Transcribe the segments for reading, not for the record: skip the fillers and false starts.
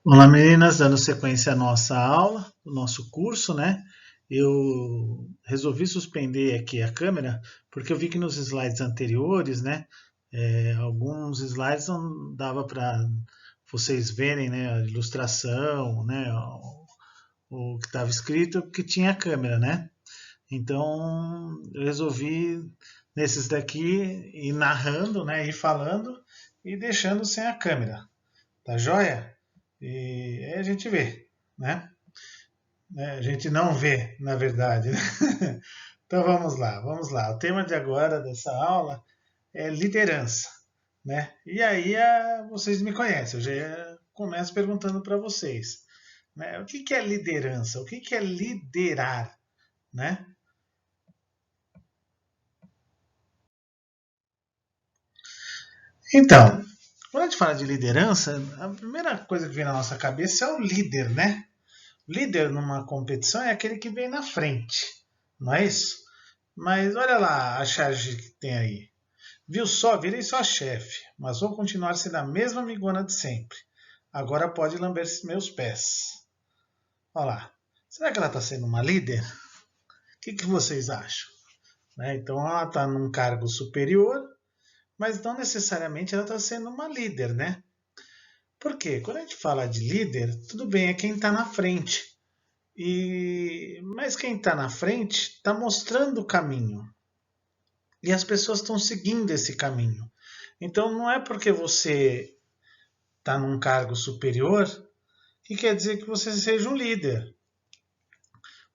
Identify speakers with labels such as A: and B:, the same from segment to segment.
A: Olá meninas, dando sequência à nossa aula, do nosso curso, né? Eu resolvi suspender aqui a câmera porque eu vi que nos slides anteriores, né, alguns slides não dava para vocês verem, né, a ilustração, né, o que estava escrito, porque tinha a câmera, né? Então eu resolvi nesses daqui ir narrando, né, ir falando e deixando sem a câmera. Tá joia? E aí a gente vê, né? A gente não vê, na verdade. Né? Então vamos lá, vamos lá. O tema de agora dessa aula é liderança, né? E aí vocês me conhecem, eu já começo perguntando para vocês, né? O que é liderança? O que é liderar, né? Então, quando a gente fala de liderança, a primeira coisa que vem na nossa cabeça é o líder, né? Líder numa competição é aquele que vem na frente, não é isso? Mas olha lá a charge que tem aí. Viu só, virei só chefe, mas vou continuar sendo a mesma amigona de sempre. Agora pode lamber meus pés. Olha lá. Será que ela está sendo uma líder? O que vocês acham? Né? Então ela está num cargo superior, mas não necessariamente ela está sendo uma líder, né? Por quê? Quando a gente fala de líder, tudo bem, é quem está na frente. Mas quem está na frente está mostrando o caminho. E as pessoas estão seguindo esse caminho. Então não é porque você está num cargo superior que quer dizer que você seja um líder.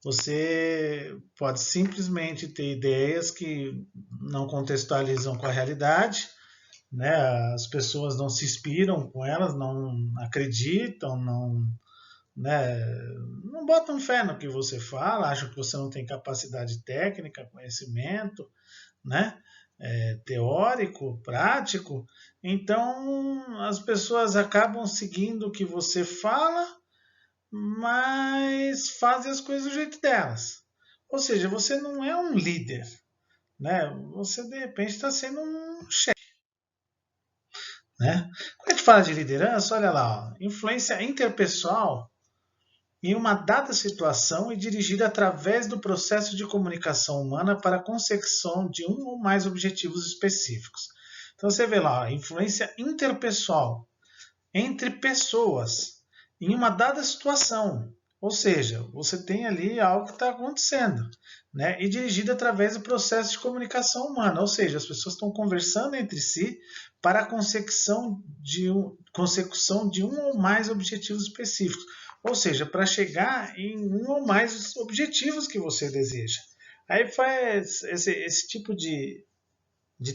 A: Você pode simplesmente ter ideias que não contextualizam com a realidade, né? As pessoas não se inspiram com elas, não acreditam, né, não botam fé no que você fala, acham que você não tem capacidade técnica, conhecimento, né? Teórico, prático. Então as pessoas acabam seguindo o que você fala, mas fazem as coisas do jeito delas. Ou seja, você não é um líder, né? Você de repente está sendo um chefe, né? Quando a gente fala de liderança, olha lá, ó, influência interpessoal em uma dada situação e dirigida através do processo de comunicação humana para a consecução de um ou mais objetivos específicos. Então você vê lá, influência interpessoal entre pessoas em uma dada situação. Ou seja, você tem ali algo que está acontecendo, né? E dirigida através do processo de comunicação humana, ou seja, as pessoas estão conversando entre si para a consecução de um ou mais objetivos específicos. Ou seja, para chegar em um ou mais objetivos que você deseja. Aí faz esse tipo de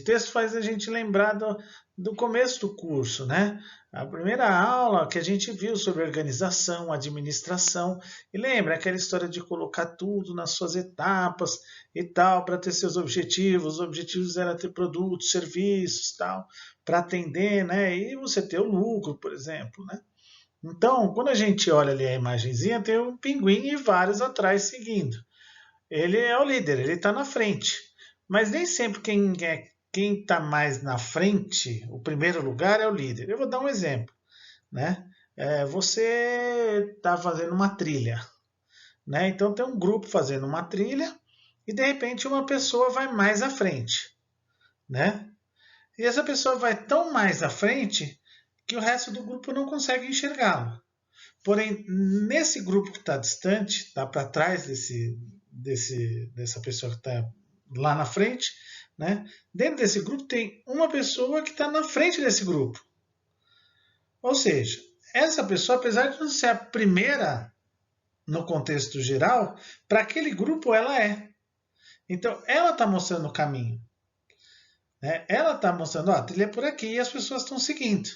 A: texto faz a gente lembrar do começo do curso, né? A primeira aula que a gente viu sobre organização, administração, e lembra aquela história de colocar tudo nas suas etapas e tal, para ter seus objetivos. Os objetivos eram ter produtos, serviços, tal, para atender, né? E você ter o lucro, por exemplo, né? Então, quando a gente olha ali a imagenzinha, tem um pinguim e vários atrás seguindo. Ele é o líder, ele está na frente. Mas nem sempre quem está mais na frente, o primeiro lugar é o líder. Eu vou dar um exemplo, né? Você está fazendo uma trilha, né? Então tem um grupo fazendo uma trilha e de repente uma pessoa vai mais à frente, né? E essa pessoa vai tão mais à frente que o resto do grupo não consegue enxergá-lo. Porém, nesse grupo que está distante, está para trás dessa pessoa que está lá na frente, né? Dentro desse grupo tem uma pessoa que está na frente desse grupo. Ou seja, essa pessoa, apesar de não ser a primeira no contexto geral, para aquele grupo ela é. Então, ela está mostrando o caminho. Né? Ela está mostrando, ó, a trilha é por aqui e as pessoas estão seguindo.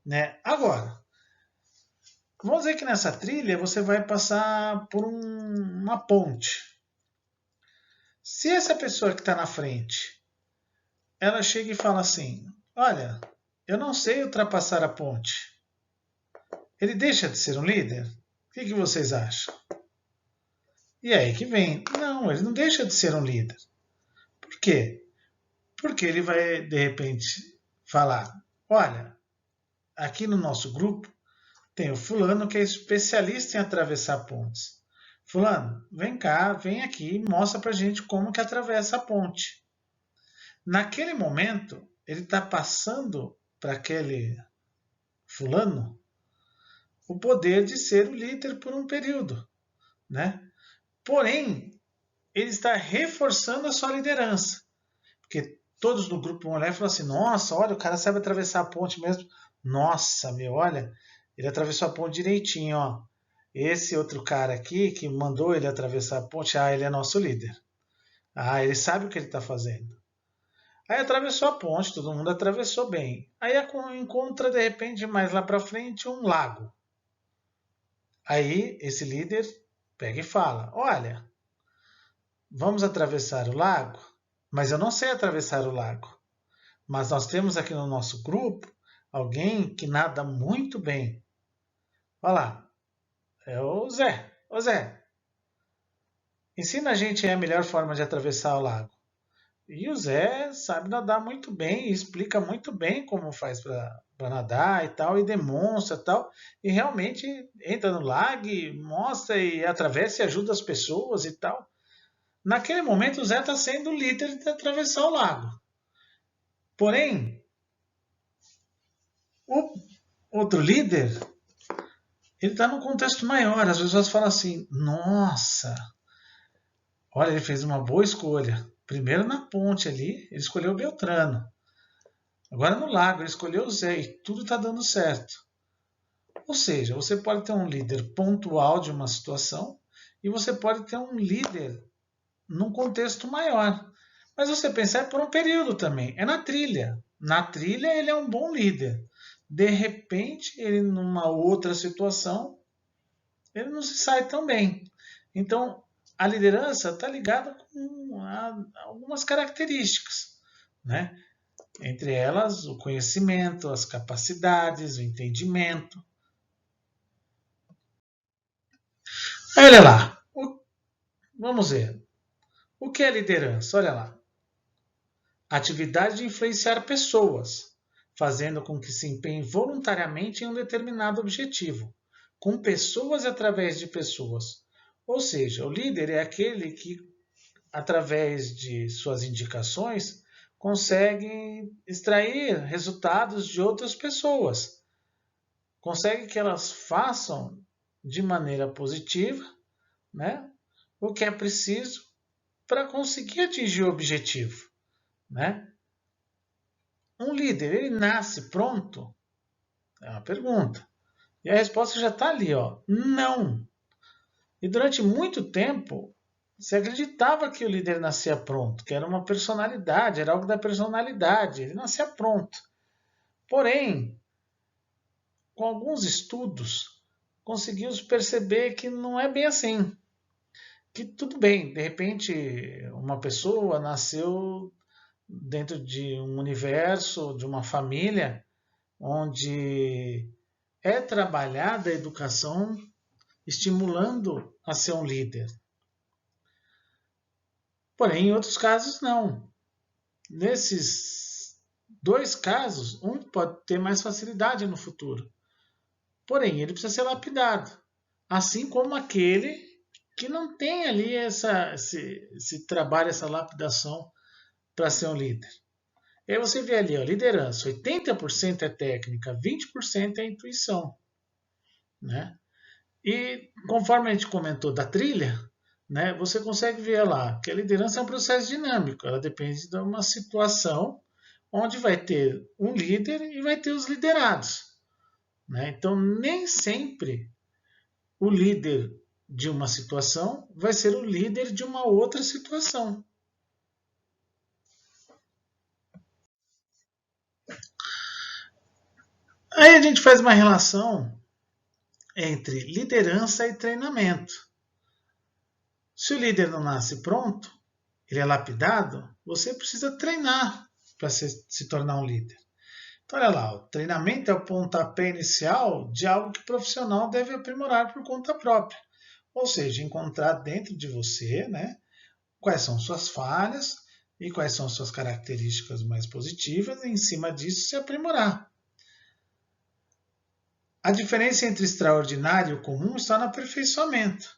A: Né? Agora, vamos dizer que nessa trilha você vai passar por uma ponte. Se essa pessoa que está na frente, ela chega e fala assim, olha, eu não sei ultrapassar a ponte. Ele deixa de ser um líder? O que vocês acham? E aí que vem, não, ele não deixa de ser um líder. Por quê? Porque ele vai, de repente, falar, olha, aqui no nosso grupo, Tem o fulano que é especialista em atravessar pontes. Fulano, vem cá, vem aqui e mostra pra gente como que atravessa a ponte. Naquele momento, ele está passando para aquele fulano o poder de ser o líder por um período, né? Porém, ele está reforçando a sua liderança, porque todos no grupo vão olhar e falar assim: nossa, olha, o cara sabe atravessar a ponte mesmo. Nossa, meu, olha, ele atravessou a ponte direitinho, ó. Esse outro cara aqui que mandou ele atravessar a ponte, ele é nosso líder. Ele sabe o que ele está fazendo. Aí atravessou a ponte, todo mundo atravessou bem. Aí encontra de repente mais lá para frente um lago. Aí esse líder pega e fala: olha, vamos atravessar o lago, mas eu não sei atravessar o lago. Mas nós temos aqui no nosso grupo alguém que nada muito bem. Olha lá, é o Zé. Ô Zé, ensina a gente a melhor forma de atravessar o lago. E o Zé sabe nadar muito bem, explica muito bem como faz para nadar e tal, e demonstra e tal, e realmente entra no lago, e mostra e atravessa e ajuda as pessoas e tal. Naquele momento o Zé está sendo o líder de atravessar o lago. Porém, o outro líder, ele está num contexto maior. As pessoas falam assim: nossa, olha, ele fez uma boa escolha. Primeiro na ponte ali, ele escolheu o Beltrano. Agora no lago, ele escolheu o Zé e tudo está dando certo. Ou seja, você pode ter um líder pontual de uma situação e você pode ter um líder num contexto maior. Mas você pensar é por um período também. É na trilha. Na trilha ele é um bom líder. De repente, ele numa outra situação, ele não se sai tão bem. Então, a liderança está ligada com algumas características, né? Entre elas, o conhecimento, as capacidades, o entendimento. Olha lá, vamos ver. O que é liderança? Olha lá. Atividade de influenciar pessoas, fazendo com que se empenhem voluntariamente em um determinado objetivo, com pessoas e através de pessoas. Ou seja, o líder é aquele que, através de suas indicações, consegue extrair resultados de outras pessoas. Consegue que elas façam de maneira positiva, né, o que é preciso para conseguir atingir o objetivo, né? Um líder, ele nasce pronto? É uma pergunta. E a resposta já está ali, ó. Não. E durante muito tempo, se acreditava que o líder nascia pronto, que era uma personalidade, era algo da personalidade, ele nascia pronto. Porém, com alguns estudos, conseguiu-se perceber que não é bem assim. Que tudo bem, de repente, uma pessoa nasceu dentro de um universo, de uma família, onde é trabalhada a educação estimulando a ser um líder. Porém, em outros casos, não. Nesses dois casos, um pode ter mais facilidade no futuro. Porém, ele precisa ser lapidado. Assim como aquele que não tem ali esse trabalho, essa lapidação para ser um líder. E aí você vê ali, ó, liderança, 80% é técnica, 20% é intuição, né? E conforme a gente comentou da trilha, né, você consegue ver lá que a liderança é um processo dinâmico, ela depende de uma situação onde vai ter um líder e vai ter os liderados, né? Então, nem sempre o líder de uma situação vai ser o líder de uma outra situação. Aí a gente faz uma relação entre liderança e treinamento. Se o líder não nasce pronto, ele é lapidado, você precisa treinar para se tornar um líder. Então, olha lá, o treinamento é o pontapé inicial de algo que o profissional deve aprimorar por conta própria. Ou seja, encontrar dentro de você, né, quais são suas falhas e quais são suas características mais positivas, e em cima disso se aprimorar. A diferença entre extraordinário e comum está no aperfeiçoamento.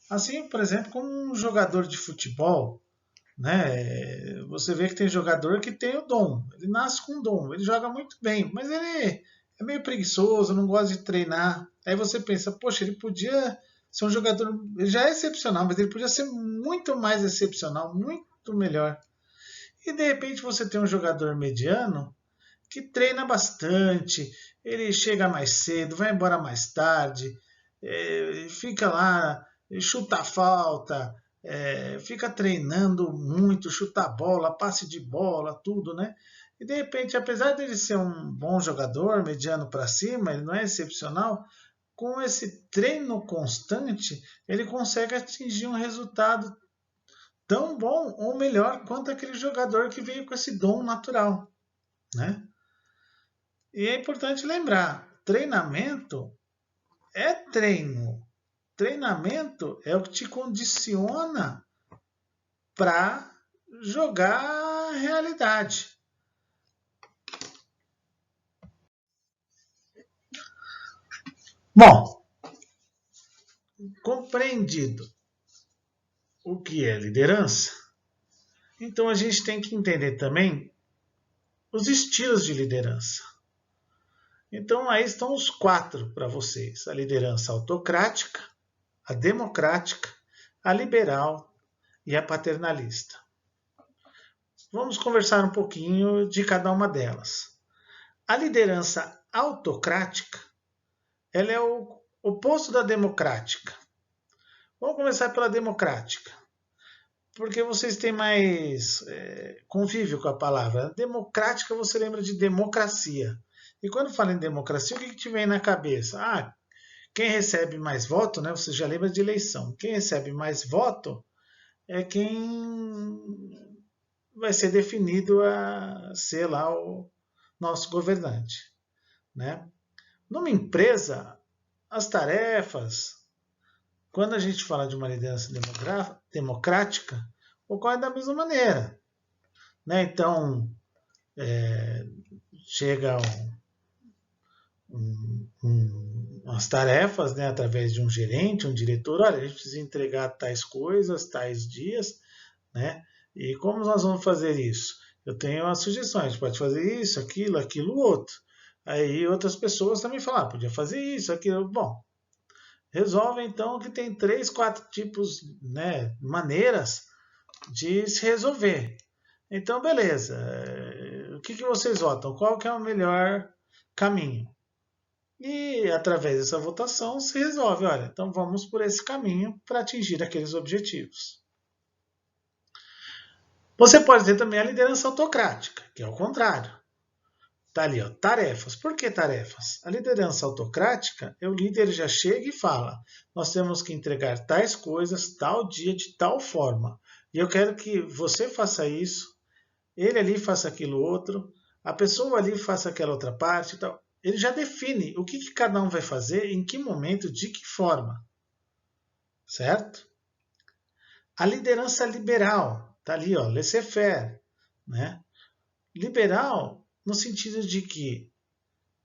A: Assim, por exemplo, como um jogador de futebol, né? Você vê que tem jogador que tem o dom, ele nasce com o dom, ele joga muito bem, mas ele é meio preguiçoso, não gosta de treinar. Aí você pensa, poxa, ele podia ser um jogador, ele já é excepcional, mas ele podia ser muito mais excepcional, muito melhor. E de repente você tem um jogador mediano que treina bastante, ele chega mais cedo, vai embora mais tarde, fica lá, chuta a falta, fica treinando muito, chuta a bola, passe de bola, tudo, né? E de repente, apesar dele ser um bom jogador, mediano para cima, ele não é excepcional, com esse treino constante, ele consegue atingir um resultado tão bom ou melhor quanto aquele jogador que veio com esse dom natural, né? E é importante lembrar, treinamento é treino. Treinamento é o que te condiciona para jogar a realidade. Bom, compreendido o que é liderança, então a gente tem que entender também os estilos de liderança. Então aí estão os 4 para vocês: a liderança autocrática, a democrática, a liberal e a paternalista. Vamos conversar um pouquinho de cada uma delas. A liderança autocrática, ela é o oposto da democrática. Vamos começar pela democrática, porque vocês têm mais convívio com a palavra. Democrática, você lembra de democracia. E quando fala em democracia, o que te vem na cabeça? Ah, quem recebe mais voto, né? Você já lembra de eleição. Quem recebe mais voto é quem vai ser definido a ser lá o nosso governante, né? Numa empresa, as tarefas, quando a gente fala de uma liderança democrática, ocorre da mesma maneira, né? Então, chega umas tarefas, né, através de um gerente, um diretor, olha, a gente precisa entregar tais coisas, tais dias, né? E como nós vamos fazer isso? Eu tenho as sugestões, a gente pode fazer isso, aquilo, outro. Aí outras pessoas também falam, podia fazer isso, aquilo. Bom, resolve então que tem 3, 4 tipos, né, maneiras de se resolver. Então, beleza. O que vocês votam? Qual que é o melhor caminho? E através dessa votação se resolve, olha, então vamos por esse caminho para atingir aqueles objetivos. Você pode ter também a liderança autocrática, que é o contrário. Tá ali, ó, tarefas. Por que tarefas? A liderança autocrática, o líder já chega e fala: nós temos que entregar tais coisas, tal dia, de tal forma. E eu quero que você faça isso, ele ali faça aquilo outro, a pessoa ali faça aquela outra parte e tal. Ele já define o que cada um vai fazer, em que momento, de que forma. Certo? A liderança liberal, tá ali, ó, laissez-faire, né? Liberal no sentido de que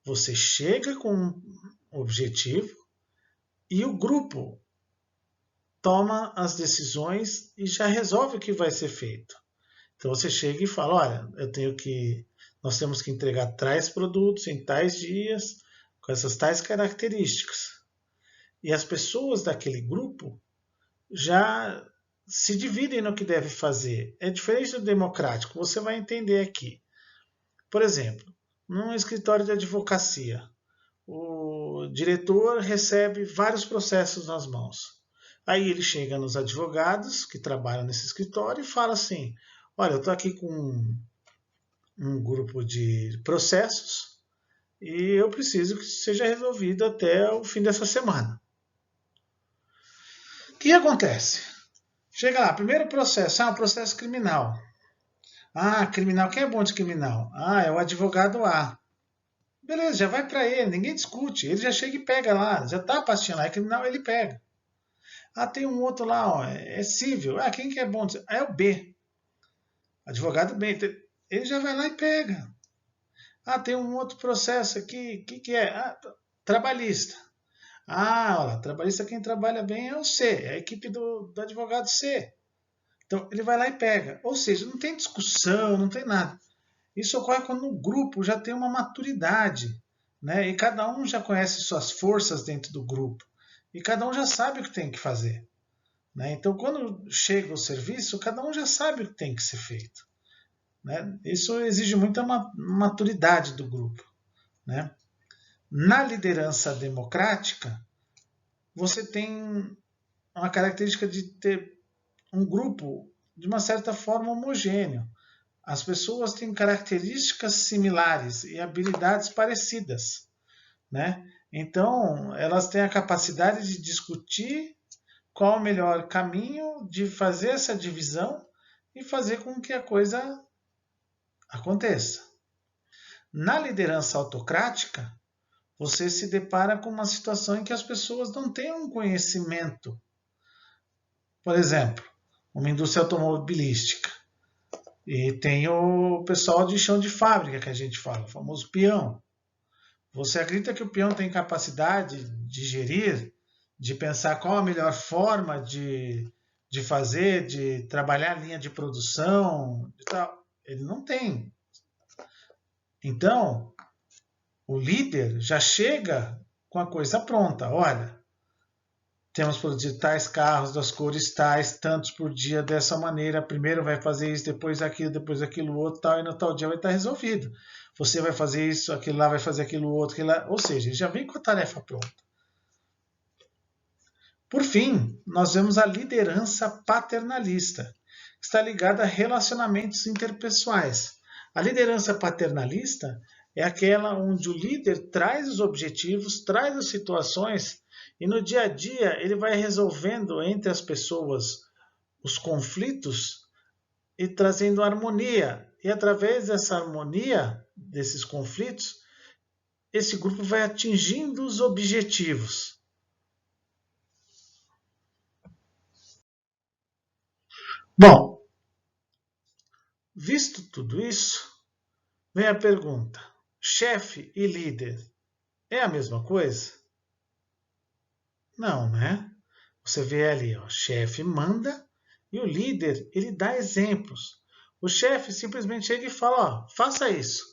A: você chega com um objetivo e o grupo toma as decisões e já resolve o que vai ser feito. Então você chega e fala, olha, nós temos que entregar tais produtos em tais dias, com essas tais características. E as pessoas daquele grupo já se dividem no que deve fazer. É diferente do democrático, você vai entender aqui. Por exemplo, num escritório de advocacia, o diretor recebe vários processos nas mãos. Aí ele chega nos advogados que trabalham nesse escritório e fala assim: olha, eu estou aqui com um grupo de processos e eu preciso que isso seja resolvido até o fim dessa semana. O que acontece? Chega lá, primeiro processo, um processo criminal. Ah, criminal, quem é bom de criminal? Ah, é o advogado A. Beleza, já vai para ele, ninguém discute. Ele já chega e pega lá, já tá a pastinha lá, é criminal, ele pega. Ah, tem um outro lá, ó, é civil. Ah, quem que é bom? É o B. Advogado B. Ele já vai lá e pega. Ah, tem um outro processo aqui, o que é? Ah, trabalhista. Ah, olha lá, trabalhista quem trabalha bem é o C, é a equipe do advogado C. Então ele vai lá e pega. Ou seja, não tem discussão, não tem nada. Isso ocorre quando o grupo já tem uma maturidade, né? E cada um já conhece suas forças dentro do grupo. E cada um já sabe o que tem que fazer. Né? Então, quando chega o serviço, cada um já sabe o que tem que ser feito. Né? Isso exige muita maturidade do grupo. Né? Na liderança democrática, você tem uma característica de ter um grupo de uma certa forma homogêneo. As pessoas têm características similares e habilidades parecidas, né? Então, elas têm a capacidade de discutir qual o melhor caminho de fazer essa divisão e fazer com que a coisa aconteça. Na liderança autocrática, você se depara com uma situação em que as pessoas não têm um conhecimento. Por exemplo, uma indústria automobilística. E tem o pessoal de chão de fábrica, que a gente fala, o famoso peão. Você acredita que o peão tem capacidade de gerir, de pensar qual a melhor forma de fazer, de trabalhar a linha de produção? De tal? Ele não tem. Então, o líder já chega com a coisa pronta. Olha, temos produzido tais carros, das cores tais, tantos por dia, dessa maneira. Primeiro vai fazer isso, depois aquilo outro, tal, e no tal dia vai estar resolvido. Você vai fazer isso, aquilo lá vai fazer aquilo outro, aquilo lá. Ou seja, ele já vem com a tarefa pronta. Por fim, nós vemos a liderança paternalista, que está ligada a relacionamentos interpessoais. A liderança paternalista é aquela onde o líder traz os objetivos, traz as situações e no dia a dia ele vai resolvendo entre as pessoas os conflitos e trazendo harmonia. E através dessa harmonia, desses conflitos, esse grupo vai atingindo os objetivos. Bom, visto tudo isso, vem a pergunta: chefe e líder é a mesma coisa? Não, né? Você vê ali, ó, chefe manda e o líder ele dá exemplos. O chefe simplesmente chega e fala, ó, faça isso.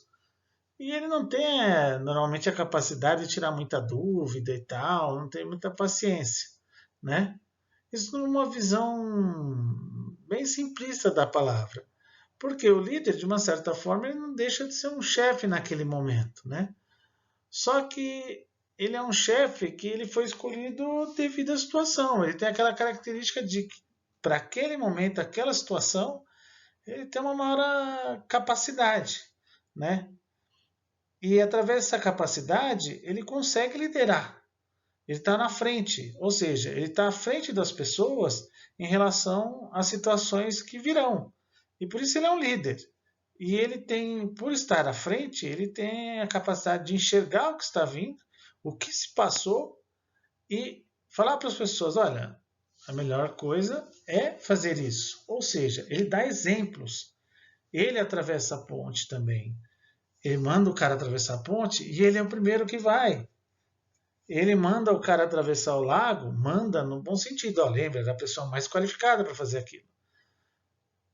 A: E ele não tem normalmente a capacidade de tirar muita dúvida e tal, não tem muita paciência, né? Isso numa visão bem simplista da palavra. Porque o líder, de uma certa forma, ele não deixa de ser um chefe naquele momento, né? Só que ele é um chefe que ele foi escolhido devido à situação. Ele tem aquela característica de que, para aquele momento, aquela situação, ele tem uma maior capacidade, né? E através dessa capacidade, ele consegue liderar. Ele está na frente, ou seja, ele está à frente das pessoas em relação às situações que virão. E por isso ele é um líder. E ele tem, por estar à frente, ele tem a capacidade de enxergar o que está vindo, o que se passou e falar para as pessoas, olha, a melhor coisa é fazer isso. Ou seja, ele dá exemplos. Ele atravessa a ponte também. Ele manda o cara atravessar a ponte e ele é o primeiro que vai. Ele manda o cara atravessar o lago, manda no bom sentido, ó, lembra, da pessoa mais qualificada para fazer aquilo.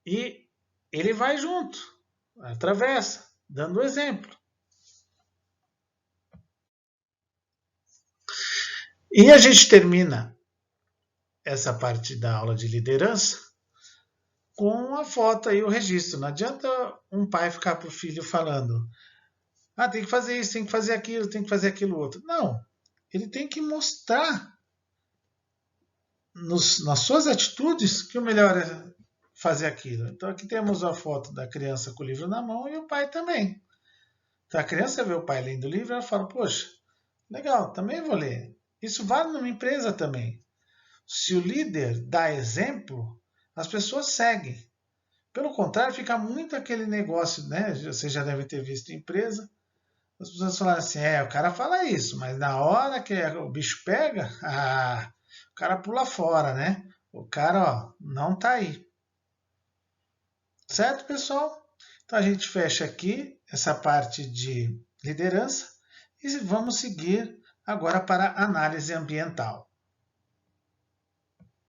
A: E ele vai junto, atravessa, dando o exemplo. E a gente termina essa parte da aula de liderança com a foto e o registro. Não adianta um pai ficar para o filho falando, ah, tem que fazer isso, tem que fazer aquilo, tem que fazer aquilo outro. Não, ele tem que mostrar nas suas atitudes que o melhor é fazer aquilo. Então aqui temos a foto da criança com o livro na mão e o pai também. Então a criança vê o pai lendo o livro e ela fala, poxa, legal, também vou ler. Isso vale numa empresa também. Se o líder dá exemplo, as pessoas seguem. Pelo contrário, fica muito aquele negócio, né? Você já deve ter visto em empresa. As pessoas falam assim, o cara fala isso, mas na hora que o bicho pega, o cara pula fora, né? O cara, ó, não tá aí. Certo, pessoal? Então a gente fecha aqui essa parte de liderança e vamos seguir Agora para a análise ambiental.